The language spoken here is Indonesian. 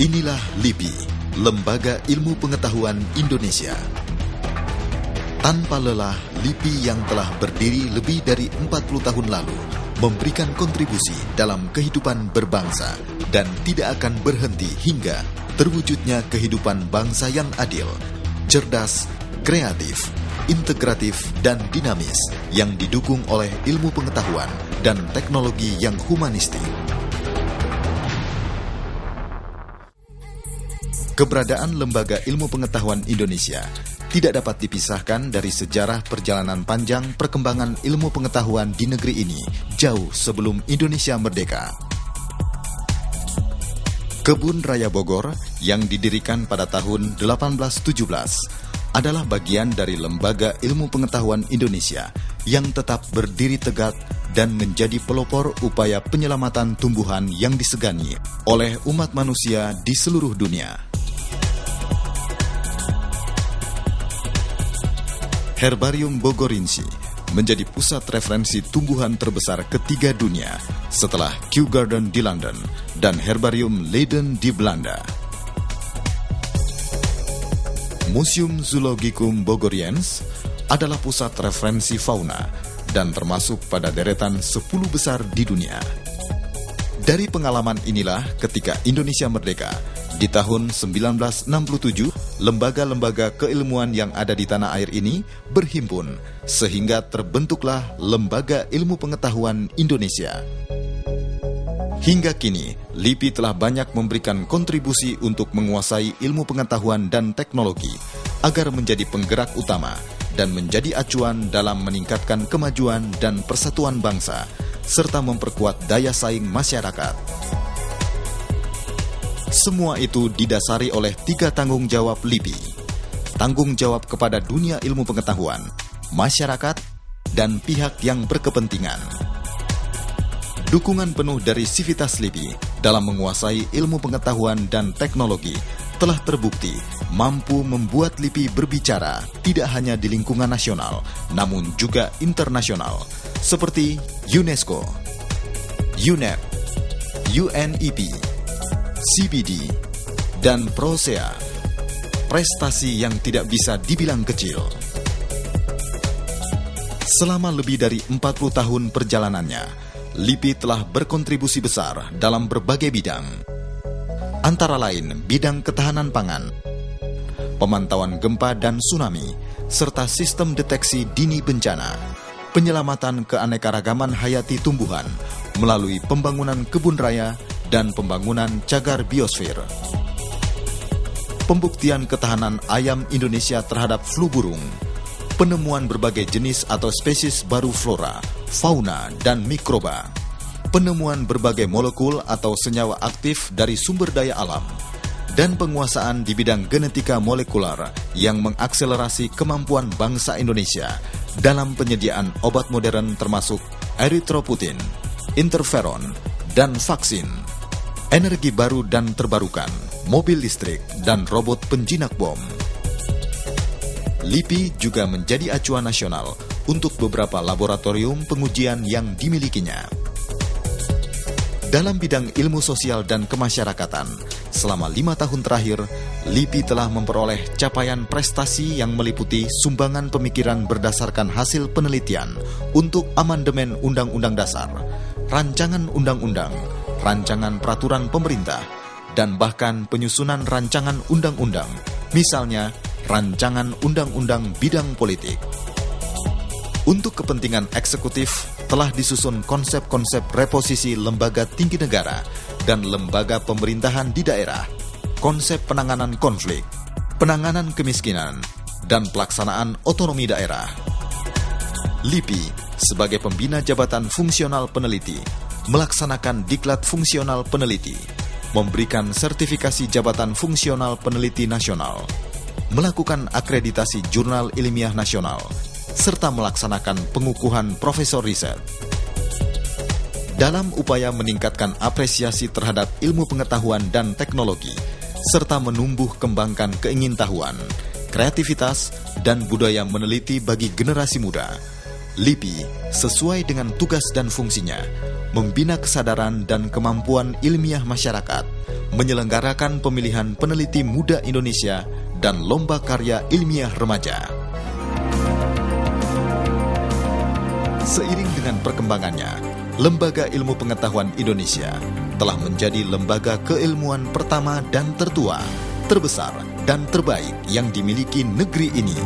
Inilah LIPI, Lembaga Ilmu Pengetahuan Indonesia. Tanpa lelah, LIPI yang telah berdiri lebih dari 40 tahun lalu memberikan kontribusi dalam kehidupan berbangsa dan tidak akan berhenti hingga terwujudnya kehidupan bangsa yang adil, cerdas, kreatif, integratif, dan dinamis yang didukung oleh ilmu pengetahuan dan teknologi yang humanistik. Keberadaan Lembaga Ilmu Pengetahuan Indonesia tidak dapat dipisahkan dari sejarah perjalanan panjang perkembangan ilmu pengetahuan di negeri ini jauh sebelum Indonesia merdeka. Kebun Raya Bogor yang didirikan pada tahun 1817 adalah bagian dari Lembaga Ilmu Pengetahuan Indonesia yang tetap berdiri tegak dan menjadi pelopor upaya penyelamatan tumbuhan yang disegani oleh umat manusia di seluruh dunia. Herbarium Bogorinci menjadi pusat referensi tumbuhan terbesar ketiga dunia setelah Kew Garden di London dan Herbarium Leiden di Belanda. Museum Zoologicum Bogoriens adalah pusat referensi fauna dan termasuk pada deretan 10 besar di dunia. Dari pengalaman inilah ketika Indonesia merdeka, di tahun 1967, lembaga-lembaga keilmuan yang ada di tanah air ini berhimpun sehingga terbentuklah Lembaga Ilmu Pengetahuan Indonesia. Hingga kini, LIPI telah banyak memberikan kontribusi untuk menguasai ilmu pengetahuan dan teknologi agar menjadi penggerak utama dan menjadi acuan dalam meningkatkan kemajuan dan persatuan bangsa serta memperkuat daya saing masyarakat. Semua itu didasari oleh 3 tanggung jawab LIPI. Tanggung jawab kepada dunia ilmu pengetahuan, masyarakat, dan pihak yang berkepentingan. Dukungan penuh dari sivitas LIPI dalam menguasai ilmu pengetahuan dan teknologi telah terbukti mampu membuat LIPI berbicara tidak hanya di lingkungan nasional, namun juga internasional, seperti UNESCO, UNEP, UNEP, CBD, dan Prosea, prestasi yang tidak bisa dibilang kecil. Selama lebih dari 40 tahun perjalanannya, LIPI telah berkontribusi besar dalam berbagai bidang. Antara lain bidang ketahanan pangan, pemantauan gempa dan tsunami, serta sistem deteksi dini bencana, penyelamatan keanekaragaman hayati tumbuhan melalui pembangunan kebun raya dan pembangunan cagar biosfer. Pembuktian ketahanan ayam Indonesia terhadap flu burung, penemuan berbagai jenis atau spesies baru flora, fauna, dan mikroba, penemuan berbagai molekul atau senyawa aktif dari sumber daya alam, dan penguasaan di bidang genetika molekular yang mengakselerasi kemampuan bangsa Indonesia dalam penyediaan obat modern termasuk eritropoetin, interferon, dan vaksin, energi baru dan terbarukan, mobil listrik, dan robot penjinak bom. LIPI juga menjadi acuan nasional untuk beberapa laboratorium pengujian yang dimilikinya. Dalam bidang ilmu sosial dan kemasyarakatan, selama 5 tahun terakhir, LIPI telah memperoleh capaian prestasi yang meliputi sumbangan pemikiran berdasarkan hasil penelitian untuk amandemen Undang-Undang Dasar, rancangan undang-undang, rancangan peraturan pemerintah, dan bahkan penyusunan rancangan undang-undang, misalnya rancangan undang-undang bidang politik. Untuk kepentingan eksekutif, telah disusun konsep-konsep reposisi lembaga tinggi negara dan lembaga pemerintahan di daerah, konsep penanganan konflik, penanganan kemiskinan, dan pelaksanaan otonomi daerah. LIPI sebagai pembina jabatan fungsional peneliti melaksanakan diklat fungsional peneliti, memberikan sertifikasi jabatan fungsional peneliti nasional, melakukan akreditasi jurnal ilmiah nasional, serta melaksanakan pengukuhan profesor riset. Dalam upaya meningkatkan apresiasi terhadap ilmu pengetahuan dan teknologi, serta menumbuh kembangkan keingintahuan, kreativitas, dan budaya meneliti bagi generasi muda, LIPI sesuai dengan tugas dan fungsinya membina kesadaran dan kemampuan ilmiah masyarakat, menyelenggarakan pemilihan peneliti muda Indonesia dan lomba karya ilmiah remaja. Seiring dengan perkembangannya, Lembaga Ilmu Pengetahuan Indonesia telah menjadi lembaga keilmuan pertama dan tertua, terbesar, dan terbaik yang dimiliki negeri ini.